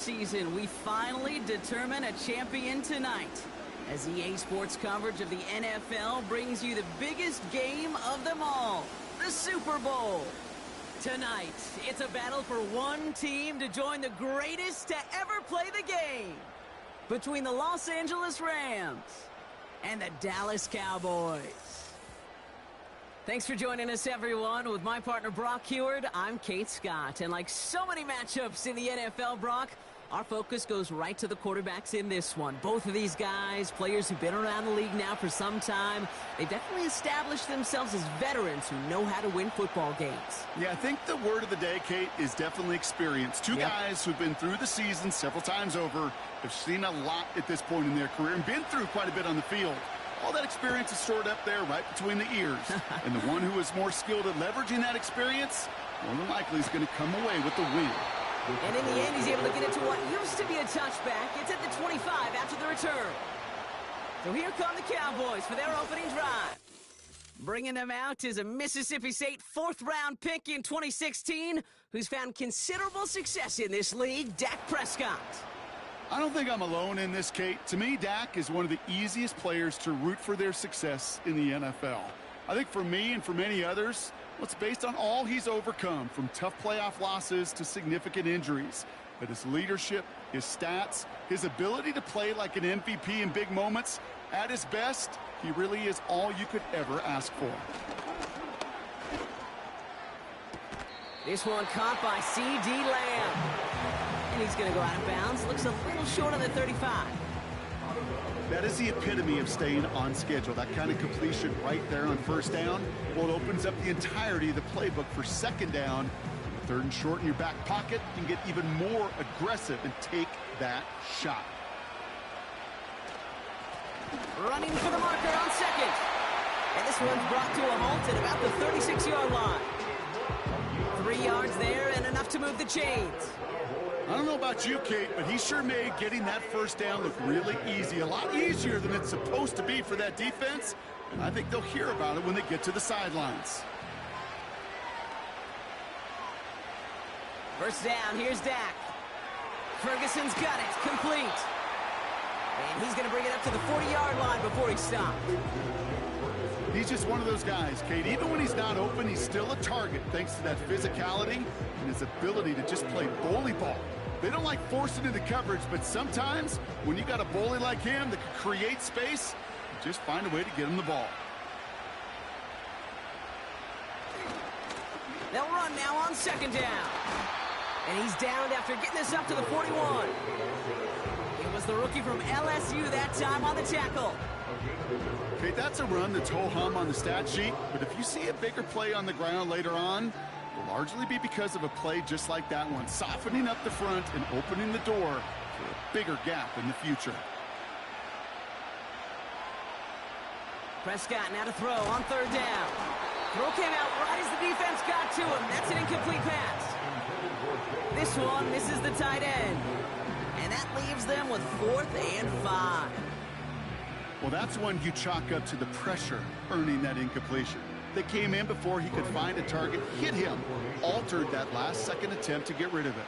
Season, we finally determine a champion tonight, as EA Sports coverage of the NFL brings you the biggest game of them all, the Super Bowl. Tonight, it's a battle for one team to join the greatest to ever play the game, between the Los Angeles Rams and the Dallas Cowboys. Thanks for joining us, everyone. With my partner, Brock Heward, I'm Kate Scott. And like so many matchups in the NFL, Brock, our focus goes right to the quarterbacks in this one. Both of these guys, players who've been around the league now for some time, they've definitely established themselves as veterans who know how to win football games. Yeah, I think the word of the day, Kate, is definitely experience. Two guys who've been through the season several times over, have seen a lot at this point in their career, and been through quite a bit on the field. All that experience is stored up there right between the ears. And the one who is more skilled at leveraging that experience, more than likely is going to come away with the win. And in the end, he's able to get it to what used to be a touchback. It's at the 25 after the return. So here come the Cowboys for their opening drive. Bringing them out is a Mississippi State fourth-round pick in 2016 who's found considerable success in this league, Dak Prescott. I don't think I'm alone in this, Kate. To me, Dak is one of the easiest players to root for their success in the NFL. I think for me and for many others, it's based on all he's overcome, from tough playoff losses to significant injuries. But his leadership, his stats, his ability to play like an MVP in big moments, at his best, he really is all you could ever ask for. This one caught by C.D. Lamb. And he's going to go out of bounds. Looks a little short on the 35. That is the epitome of staying on schedule. That kind of completion right there on first down. Well, it opens up the entirety of the playbook for second down. Third and short in your back pocket, you can get even more aggressive and take that shot. Running for the marker on second. And this one's brought to a halt at about the 36-yard line. 3 yards there and enough to move the chains. I don't know about you, Kate, but he sure made getting that first down look really easy. A lot easier than it's supposed to be for that defense. And I think they'll hear about it when they get to the sidelines. First down, here's Dak. Ferguson's got it, complete. And he's going to bring it up to the 40-yard line before he stopped. He's just one of those guys, Kate. Even when he's not open, he's still a target thanks to that physicality and his ability to just play bully ball. They don't like forcing into coverage, but sometimes when you got a bully like him that can create space, you just find a way to get him the ball. They'll run now on second down. And he's downed after getting this up to the 41. It was the rookie from LSU that time on the tackle. Okay, that's a run that's ho-hum on the stat sheet, but if you see a bigger play on the ground later on, it'll largely be because of a play just like that one, softening up the front and opening the door for a bigger gap in the future. Prescott now to throw on third down. Throw came out right as the defense got to him. That's an incomplete pass. This one misses the tight end. And that leaves them with 4th and 5. Well, that's one you chalk up to the pressure earning that incompletion. They came in before he could find a target, hit him, altered that last-second attempt to get rid of it.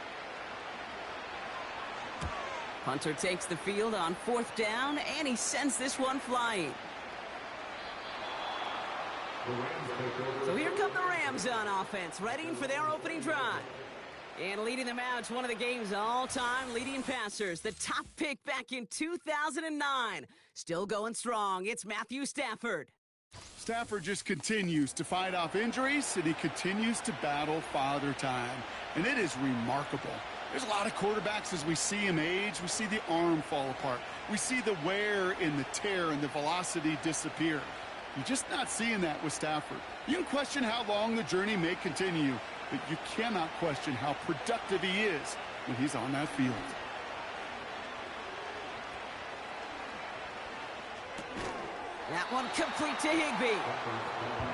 Hunter takes the field on 4th down, and he sends this one flying. So here come the Rams on offense, ready for their opening drive. And leading them out to one of the game's all-time leading passers, the top pick back in 2009. Still going strong, it's Matthew Stafford. Stafford just continues to fight off injuries, and he continues to battle father time. And it is remarkable. There's a lot of quarterbacks as we see him age. We see the arm fall apart. We see the wear and the tear and the velocity disappear. You're just not seeing that with Stafford. You can question how long the journey may continue, but you cannot question how productive he is when he's on that field. That one complete to Higbee.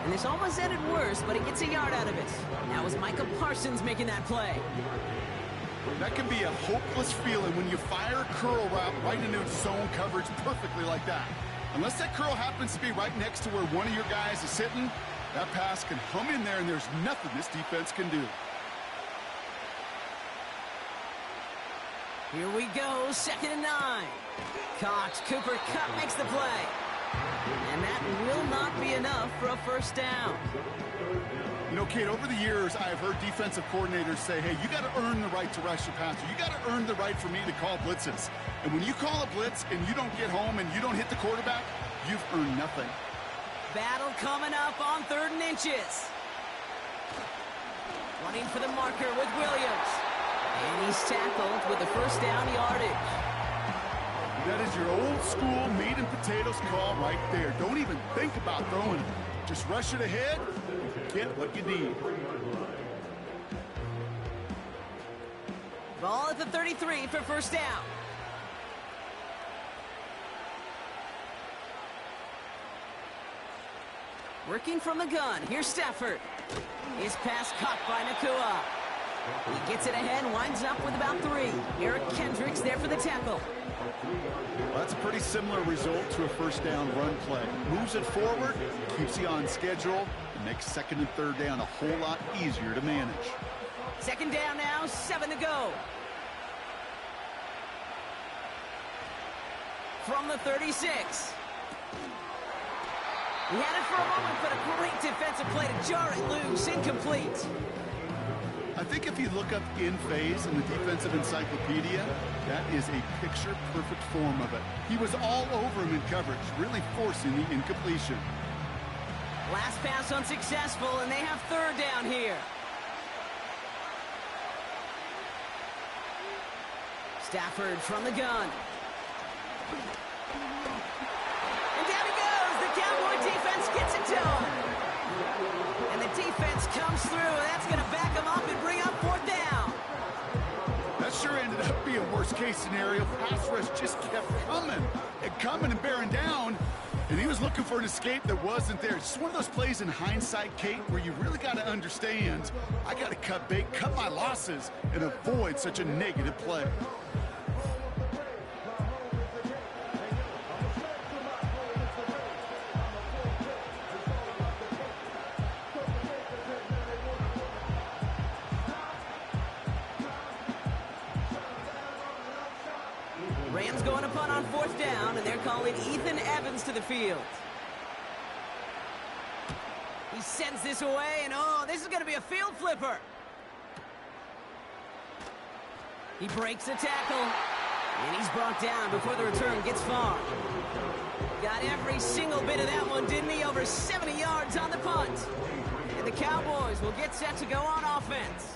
And this almost ended worse, but he gets a yard out of it. Now is Micah Parsons making that play. That can be a hopeless feeling when you fire a curl route right into zone coverage perfectly like that. Unless that curl happens to be right next to where one of your guys is sitting, that pass can hum in there and there's nothing this defense can do. Here we go, 2nd and 9. Caught. Cooper Kupp makes the play. And that will not be enough for a first down. You know, Kate, over the years, I've heard defensive coordinators say, hey, you got to earn the right to rush your passer. You got to earn the right for me to call blitzes. And when you call a blitz and you don't get home and you don't hit the quarterback, you've earned nothing. Battle coming up on 3rd and inches. Running for the marker with Williams. And he's tackled with the first down yardage. That is your old school meat and potatoes call right there. Don't even think about throwing it. Just rush it ahead and get what you need. Ball at the 33 for first down. Working from the gun. Here's Stafford. His pass caught by Nakua. He gets it ahead, winds up with about 3. Eric Kendricks there for the tackle. Well, that's a pretty similar result to a first down run play. Moves it forward, keeps you on schedule, and makes 2nd and 3rd down a whole lot easier to manage. 2nd down now, 7 to go. From the 36. He had it for a moment, but a great defensive play to jar it loose, incomplete. I think if you look up in phase in the defensive encyclopedia, that is a picture-perfect form of it. He was all over him in coverage, really forcing the incompletion. Last pass unsuccessful, and they have 3rd down here. Stafford from the gun. And down he goes. The Cowboy defense gets it to him. And the defense comes through. That's going to back him up and bring up 4th down. That sure ended up being worst-case scenario. Pass rush just kept coming and bearing down. And he was looking for an escape that wasn't there. It's one of those plays in hindsight, Kate, where you really got to understand, I got to cut bait, cut my losses, and avoid such a negative play. Rams going to punt on 4th down, and they're calling Ethan Evans to the field. He sends this away, and oh, this is going to be a field flipper. He breaks the tackle, and he's brought down before the return gets far. Got every single bit of that one, didn't he? Over 70 yards on the punt. And the Cowboys will get set to go on offense.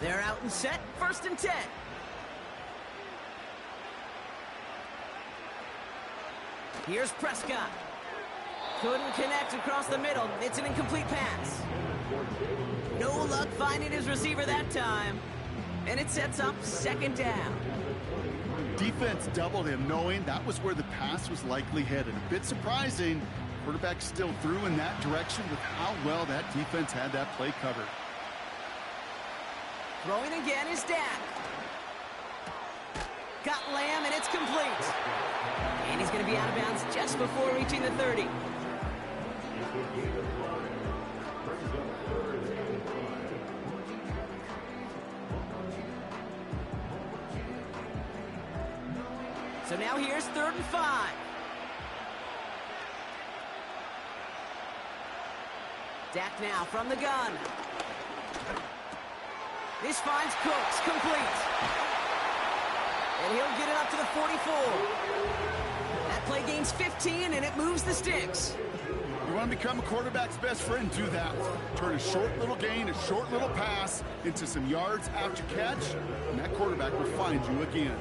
They're out and set, 1st and 10. Here's Prescott. Couldn't connect across the middle. It's an incomplete pass. No luck finding his receiver that time. And it sets up 2nd down. Defense doubled him, knowing that was where the pass was likely headed. A bit surprising. Quarterback still threw in that direction with how well that defense had that play covered. Throwing again is Dak. Got Lamb, and it's complete. And he's going to be out of bounds just before reaching the 30. So now here's 3rd and 5. Dak now from the gun. This finds Cooks, complete. And he'll get it up to the 44. That play gains 15, and it moves the sticks. You want to become a quarterback's best friend? Do that. Turn a short little gain, a short little pass into some yards after catch, and that quarterback will find you again.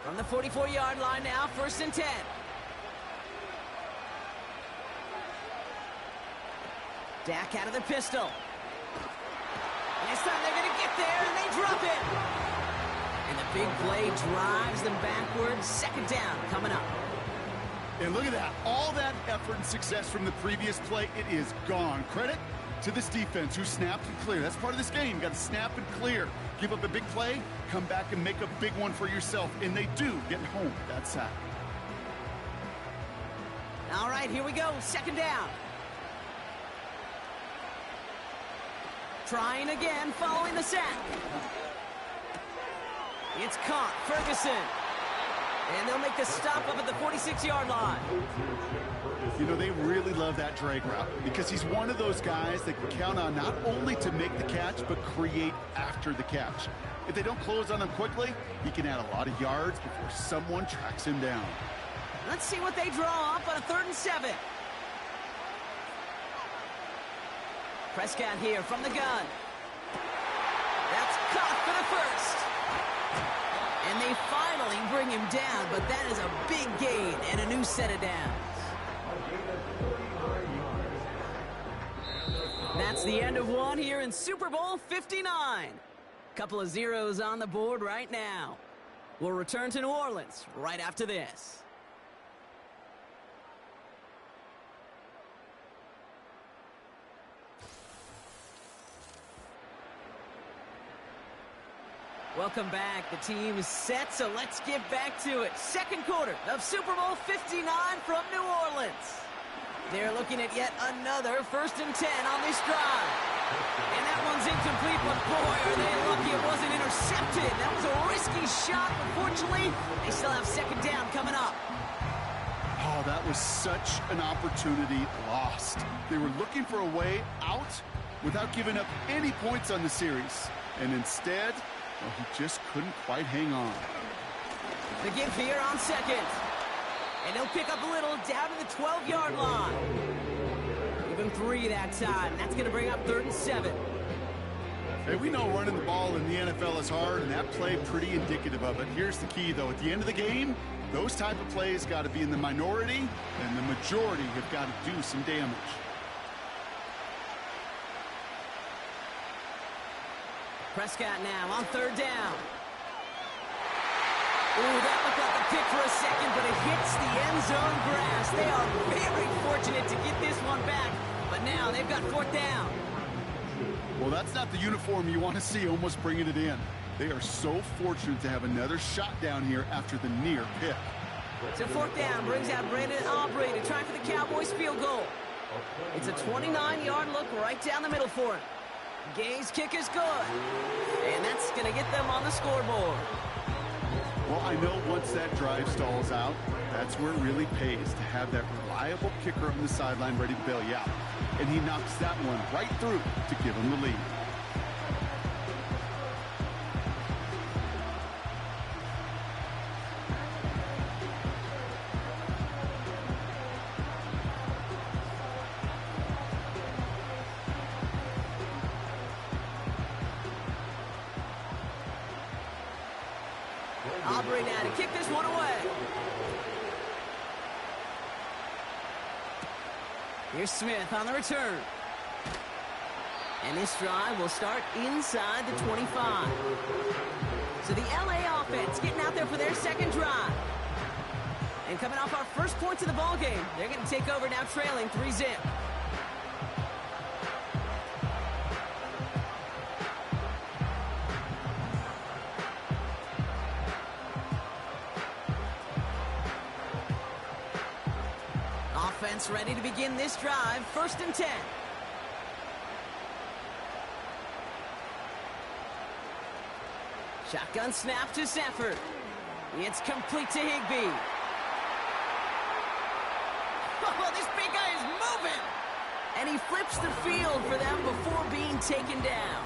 From the 44-yard line now, 1st and 10. Dak out of the pistol. And this time they're going to get there, and they drop it. And the big play drives them backwards. 2nd down coming up. And look at that. All that effort and success from the previous play, it is gone. Credit to this defense who snapped and clear. That's part of this game. You got to snap and clear. Give up a big play, come back and make a big one for yourself. And they do get home with that sack. All right, here we go. Second down. Trying again following the sack. It's caught. Ferguson. And they'll make the stop up at the 46-yard line. You know, they really love that drag route because he's one of those guys that can count on not only to make the catch, but create after the catch. If they don't close on him quickly, he can add a lot of yards before someone tracks him down. Let's see what they draw up on a 3rd and 7. Prescott here from the gun. That's caught for the first. And they finally bring him down, but that is a big gain and a new set of downs. That's the end of one here in Super Bowl 59. Couple of zeros on the board right now. We'll return to New Orleans right after this. Welcome back. The team is set, so let's get back to it. Second quarter of Super Bowl 59 from New Orleans. They're looking at yet another 1st and 10 on this drive. And that one's incomplete, but boy, are they lucky it wasn't intercepted. That was a risky shot, but fortunately, they still have second down coming up. Oh, that was such an opportunity lost. They were looking for a way out without giving up any points on the series. And instead, well, he just couldn't quite hang on. The give here on second. And he'll pick up a little down to the 12-yard line. Even 3 that time. That's going to bring up 3rd and 7. Hey, we know running the ball in the NFL is hard, and that play pretty indicative of it. Here's the key, though. At the end of the game, those type of plays got to be in the minority, and the majority have got to do some damage. Prescott now on 3rd down. Ooh, that looked like a pick for a second, but it hits the end zone grass. They are very fortunate to get this one back, but now they've got 4th down. Well, that's not the uniform you want to see almost bringing it in. They are so fortunate to have another shot down here after the near pick. So 4th down brings out Brandon Aubrey to try for the Cowboys field goal. It's a 29-yard look right down the middle for him. Gay's kick is good, and that's going to get them on the scoreboard. Well, I know once that drive stalls out, that's where it really pays to have that reliable kicker on the sideline ready to bail you out. And he knocks that one right through to give him the lead. Aubrey now to kick this one away. Here's Smith on the return. And this drive will start inside the 25. So the LA offense getting out there for their second drive. And coming off our first points of the ball game, they're going to take over now trailing 3-0. Offense ready to begin this drive. 1st and 10. Shotgun snap to Stafford. It's complete to Higbee. Oh, this big guy is moving. And he flips the field for them before being taken down.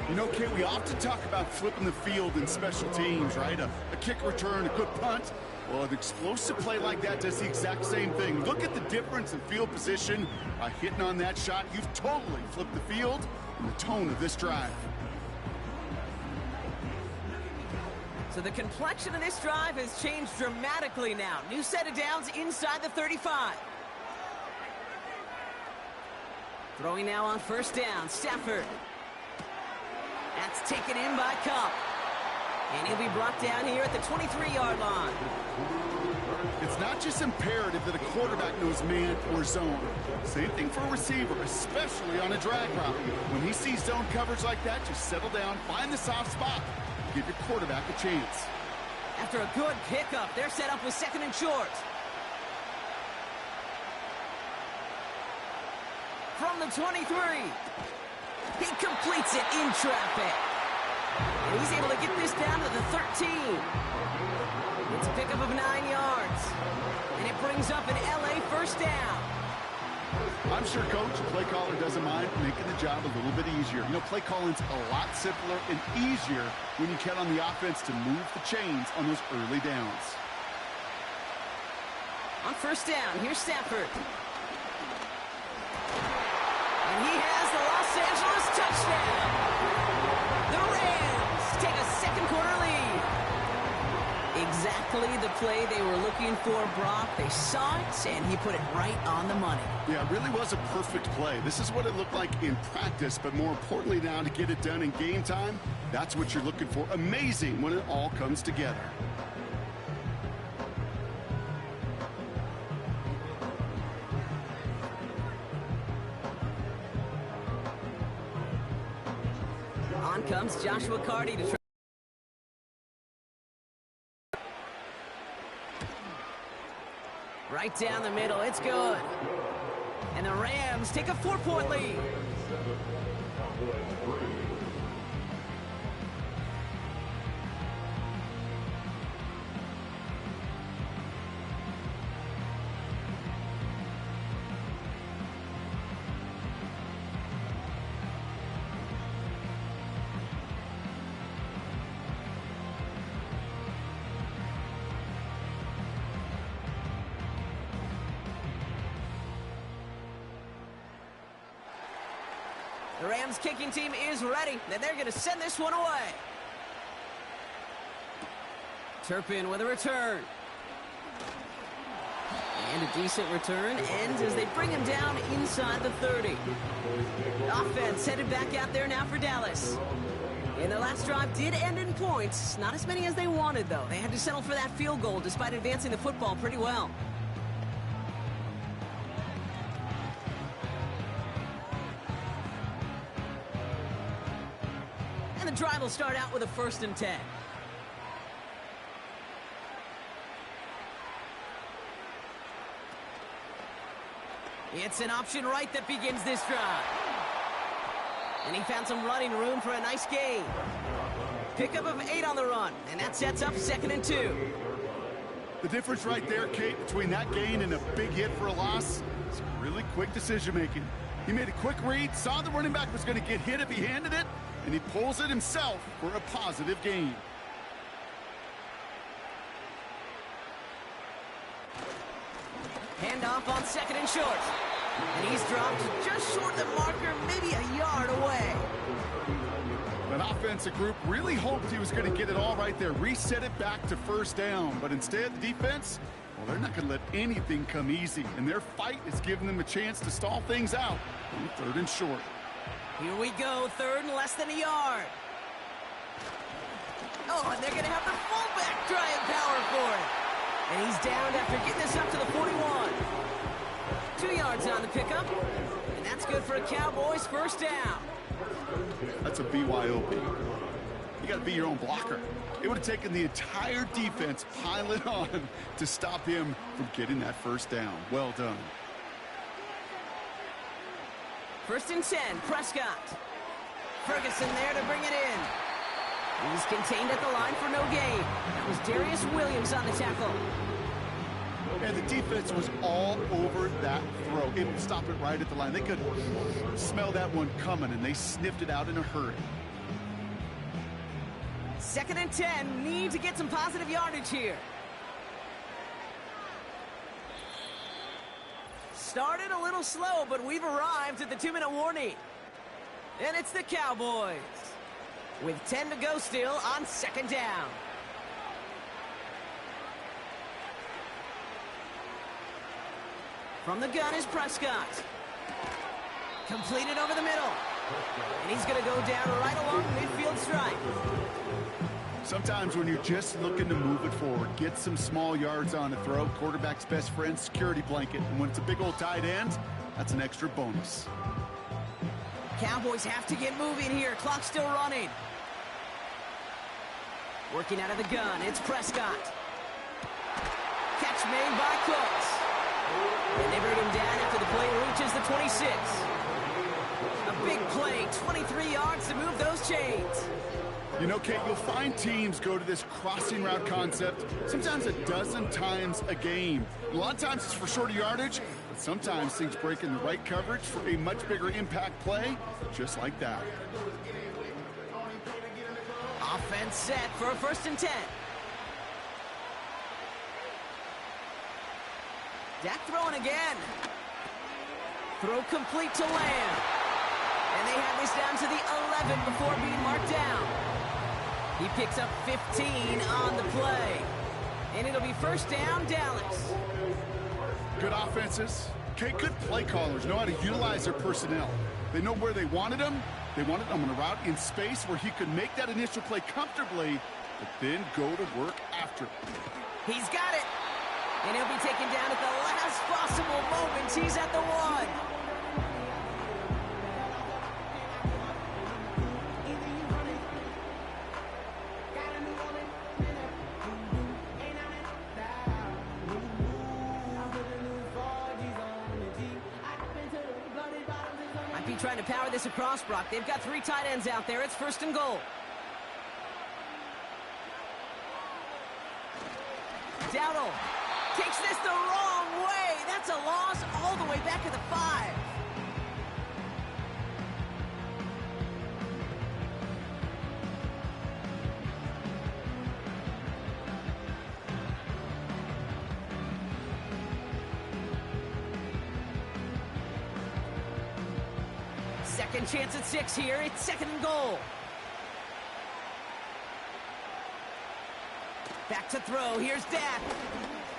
You know, Kate, we often talk about flipping the field in special teams, right? A kick return, a good punt. Well, an explosive play like that does the exact same thing. Look at the difference in field position. By hitting on that shot, you've totally flipped the field and the tone of this drive. So the complexion of this drive has changed dramatically now. New set of downs inside the 35. Throwing now on 1st down, Stafford. That's taken in by Cup. And he'll be brought down here at the 23-yard line. It's not just imperative that a quarterback knows man or zone. Same thing for a receiver, especially on a drag route. When he sees zone coverage like that, just settle down, find the soft spot, give your quarterback a chance. After a good pickup, they're set up with 2nd and short. From the 23, he completes it in traffic. And he's able to get this down to the 13. It's a pickup of 9 yards. And it brings up an LA first down. I'm sure Coach, the play caller, doesn't mind making the job a little bit easier. You know, play calling's a lot simpler and easier when you count on the offense to move the chains on those early downs. On first down, here's Stafford. And he has the Los Angeles touchdown. The Rams take a second-quarter lead. Exactly the play they were looking for, Brock. They saw it, and he put it right on the money. Yeah, it really was a perfect play. This is what it looked like in practice, but more importantly now to get it done in game time, that's what you're looking for. Amazing when it all comes together. On comes Joshua Carty to try. Right down the middle, it's good. And the Rams take a 4-point lead. The Rams kicking team is ready, and they're going to send this one away. Turpin with a return. And a decent return ends as they bring him down inside the 30. Offense headed back out there now for Dallas. And their last drive did end in points. Not as many as they wanted, though. They had to settle for that field goal despite advancing the football pretty well. The drive will start out with a 1st and 10. It's an option right that begins this drive. And he found some running room for a nice gain. Pickup of 8 on the run, and that sets up 2nd and 2. The difference right there, Kate, between that gain and a big hit for a loss is really quick decision-making. He made a quick read, saw the running back was going to get hit if he handed it, and he pulls it himself for a positive gain. Handoff on 2nd and short. And he's dropped just short of the marker, maybe a yard away. That offensive group really hoped he was going to get it all right there, reset it back to 1st down. But instead, the defense, well, they're not going to let anything come easy. And their fight is giving them a chance to stall things out on 3rd and short. Here we go, 3rd and less than a yard. Oh, and they're going to have the fullback try and power for it. And he's down after getting this up to the 41. 2 yards on the pickup. And that's good for a Cowboys 1st down. That's a BYOB. You got to be your own blocker. It would have taken the entire defense piling on to stop him from getting that 1st down. Well done. 1st and 10, Prescott. Ferguson there to bring it in. He's contained at the line for no gain. That was Darius Williams on the tackle. And the defense was all over that throw. Able to stop it right at the line. They could smell that one coming, and they sniffed it out in a hurry. 2nd and 10, need to get some positive yardage here. Started a little slow, but we've arrived at the 2-minute warning. And it's the Cowboys with 10 to go still on 2nd down. From the gun is Prescott. Completed over the middle. And he's going to go down right along the midfield stripe. Sometimes when you're just looking to move it forward, get some small yards on a throw, quarterback's best friend, security blanket. And when it's a big old tight end, that's an extra bonus. Cowboys have to get moving here. Clock's still running. Working out of the gun, it's Prescott. Catch made by Cooks. And they bring him down after the play reaches the 26. A big play, 23 yards to move those chains. You know, Kate, you'll find teams go to this crossing route concept sometimes a dozen times a game. A lot of times it's for shorter yardage, but sometimes things break in the right coverage for a much bigger impact play, just like that. Offense set for a 1st and 10. Dak throwing again. Throw complete to Lamb. And they have this down to the 11 before being marked down. He picks up 15 on the play. And it'll be 1st down, Dallas. Good offenses. Okay, good play callers know how to utilize their personnel. They know where they wanted them. They wanted them on a route in space where he could make that initial play comfortably, but then go to work after. He's got it. And he'll be taken down at the last possible moment. He's at the 1. Might be trying to power this across, Brock. They've got 3 tight ends out there. It's 1st and goal. Dowdle takes this the wrong way. That's a loss all the way back to the 5. Second chance at 6 here. It's 2nd and goal. Back to throw. Here's Dak.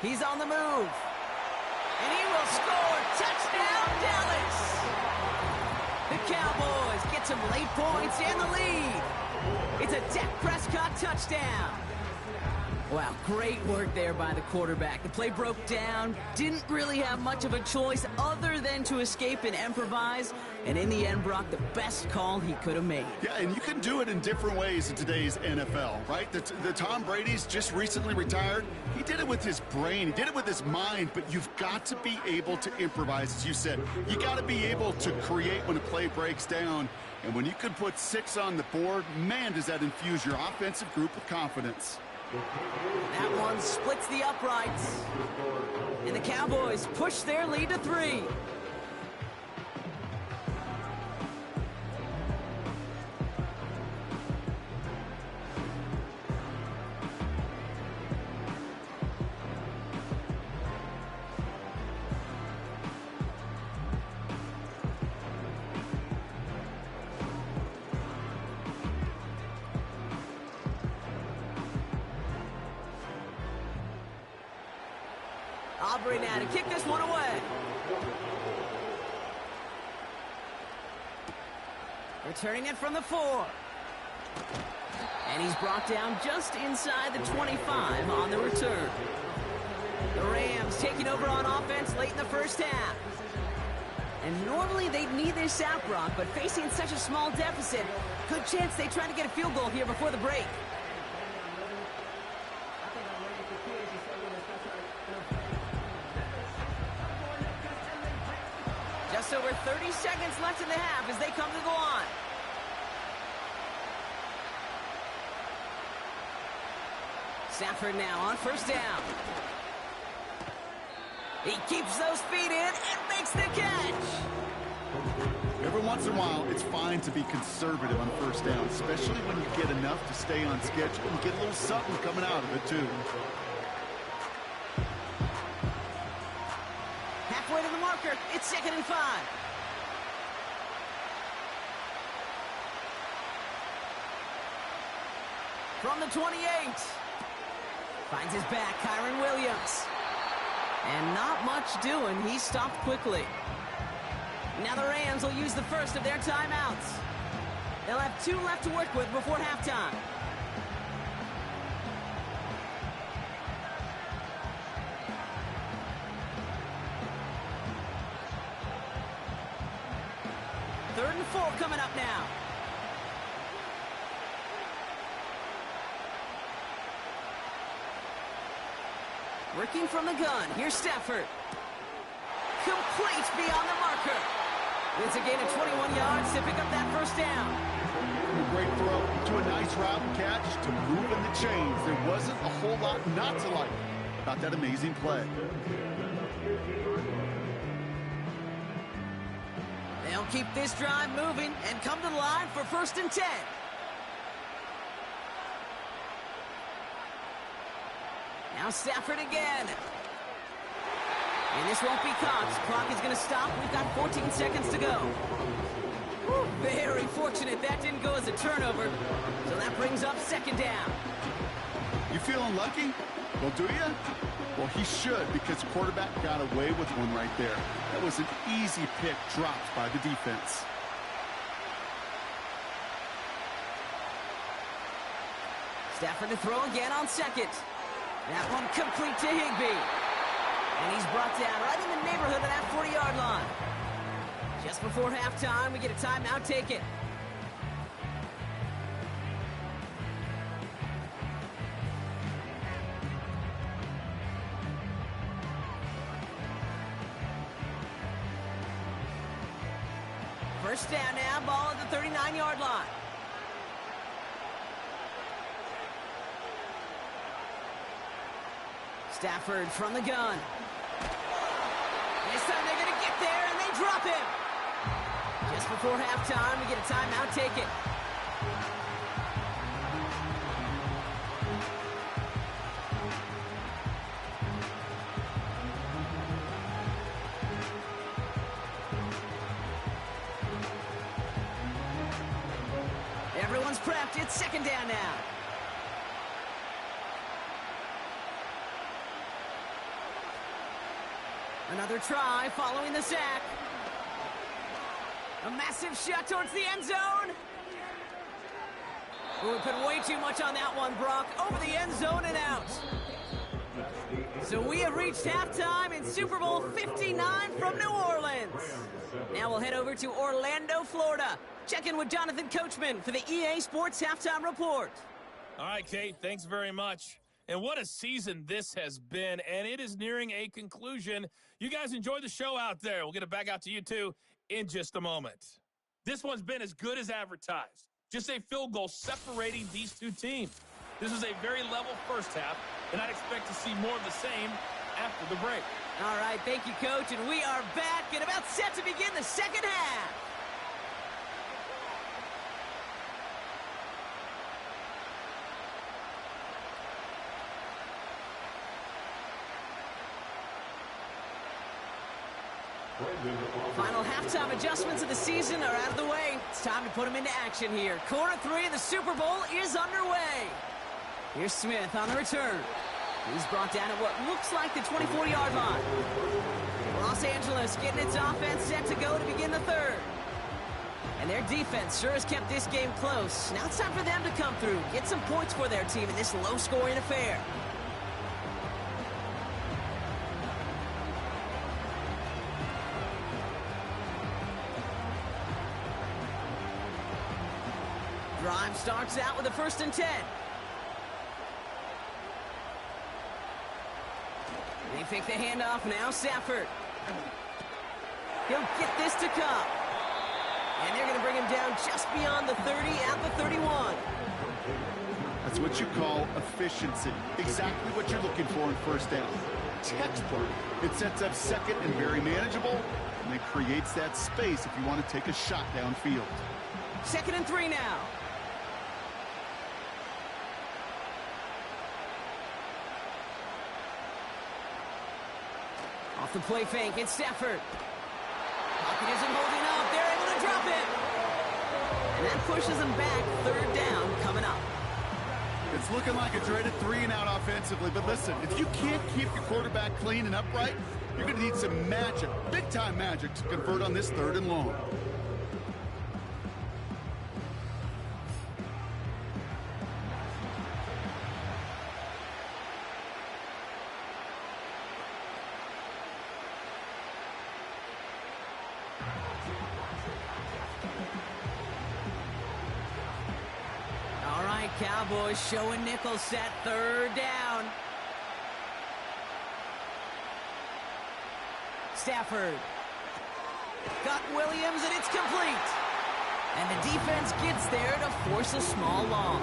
He's on the move. And he will score. Touchdown, Dallas. The Cowboys get some late points and the lead. It's a Dak Prescott touchdown. Wow, great work there by the quarterback. The play broke down. Didn't really have much of a choice other than to escape and improvise. And in the end, Brock, the best call he could have made. Yeah, and you can do it in different ways in today's NFL, right? The Tom Brady's just recently retired. He did it with his brain. He did it with his mind. But you've got to be able to improvise, as you said. You got to be able to create when a play breaks down. And when you can put 6 on the board, man, does that infuse your offensive group with confidence. That one splits the uprights. And the Cowboys push their lead to 3. Aubrey now to kick this one away. Returning it from the 4. And he's brought down just inside the 25 on the return. The Rams taking over on offense late in the 1st half. And normally they'd need this out, Brock, but facing such a small deficit, good chance they try to get a field goal here before the break. Just over 30 seconds left in the half as they come to the line. Stafford now on 1st down. He keeps those feet in and makes the catch. Every once in a while, it's fine to be conservative on 1st down, especially when you get enough to stay on schedule and get a little something coming out of it, too. Halfway to the marker, it's 2nd and 5. From the 28. Finds his back, Kyron Williams. And not much doing. He stopped quickly. Now the Rams will use the first of their timeouts. They'll have 2 left to work with before halftime. coming up now. Working from the gun. Here's Stafford. Complete beyond the marker. It's a gain of 21 yards to pick up that first down. A great throw to a nice route and catch to move in the chains. There wasn't a whole lot not to like about that amazing play. They'll keep this drive moving and come to the line for 1st and 10. Now Stafford again. And this won't be caught. Clock is going to stop. We've got 14 seconds to go. Whew, very fortunate that didn't go as a turnover. So that brings up 2nd down. You feeling lucky? Well, do you? Well, he should, because quarterback got away with one right there. That was an easy pick dropped by the defense. Stafford to throw again on 2nd. That one complete to Higbee. And he's brought down right in the neighborhood of that 40-yard line. Just before halftime, we get a timeout taken. First down now, ball at the 39-yard line. Stafford from the gun. This time they're going to get there, and they drop him. Just before halftime, we get a timeout taken. Everyone's prepped. It's 2nd down now. Another try following the sack. A massive shot towards the end zone. Oh, we put way too much on that one, Brock. Over the end zone and out. So we have reached halftime in Super Bowl 59 from New Orleans. Now we'll head over to Orlando, Florida. Check in with Jonathan Coachman for the EA Sports Halftime Report. All right, Kate, thanks very much. And what a season this has been, and it is nearing a conclusion. You guys enjoy the show out there. We'll get it back out to you, too, in just a moment. This one's been as good as advertised. Just a field goal separating these two teams. This is a very level first half, and I'd expect to see more of the same after the break. All right, thank you, Coach, and we are back and about set to begin the second half. Final halftime adjustments of the season are out of the way. It's time to put them into action here. Quarter 3 of the Super Bowl is underway. Here's Smith on the return. He's brought down at what looks like the 24-yard line. Los Angeles getting its offense set to go to begin the 3rd. And their defense sure has kept this game close. Now it's time for them to come through, get some points for their team in this low-scoring affair. Drive starts out with a 1st and 10. They fake the handoff now, Stafford. He'll get this to Cup. And they're going to bring him down just beyond the 30 at the 31. That's what you call efficiency. Exactly what you're looking for in first down. Textbook. It sets up 2nd and very manageable, and it creates that space if you want to take a shot downfield. 2nd and 3 now. Off the play fake, it's Stafford. Pocket isn't holding up. They're able to drop it. And that pushes them back. 3rd down coming up. It's looking like a dreaded 3-and-out offensively, but listen, if you can't keep your quarterback clean and upright, you're going to need some magic, big-time magic, to convert on this 3rd and long. Cowboys showing nickel set, third down. Stafford. Got Williams, and it's complete. And the defense gets there to force a small loss.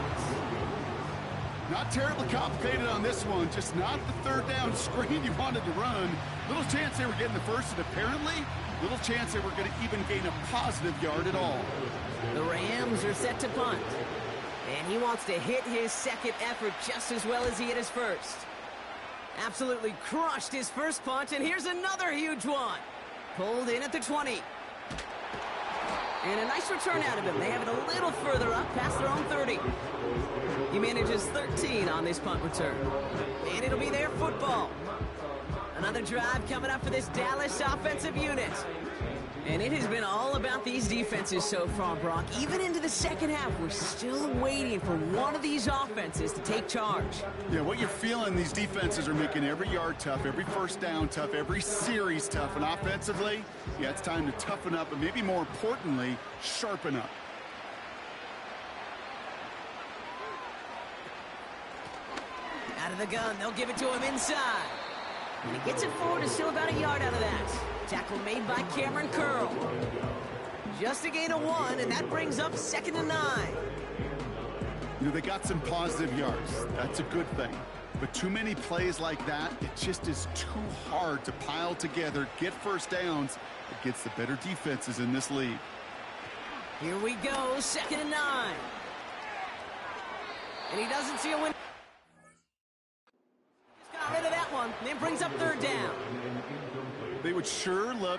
Not terribly complicated on this one, just not the third down screen you wanted to run. Little chance they were getting the first, and apparently little chance they were going to even gain a positive yard at all. The Rams are set to punt. And he wants to hit his second effort just as well as he hit his first. Absolutely crushed his first punt, and here's another huge one. Pulled in at the 20. And a nice return out of him. They have it a little further up, past their own 30. He manages 13 on this punt return. And it'll be their football. Another drive coming up for this Dallas offensive unit. And it has been all about these defenses so far, Brock. Even into the second half, we're still waiting for one of these offenses to take charge. Yeah, what you're feeling, these defenses are making every yard tough, every first down tough, every series tough. And offensively, yeah, it's time to toughen up, and maybe more importantly, sharpen up. Out of the gun, they'll give it to him inside. And he gets it forward, is still about a yard out of that. Tackle made by Cameron Curl. Just a gain of 1, and that brings up 2nd and 9. You know, they got some positive yards. That's a good thing. But too many plays like that, it just is too hard to pile together, get first downs against the better defenses in this league. Here we go, 2nd and 9. And he doesn't see a win. Got rid of that one, and then brings up 3rd down. They would sure love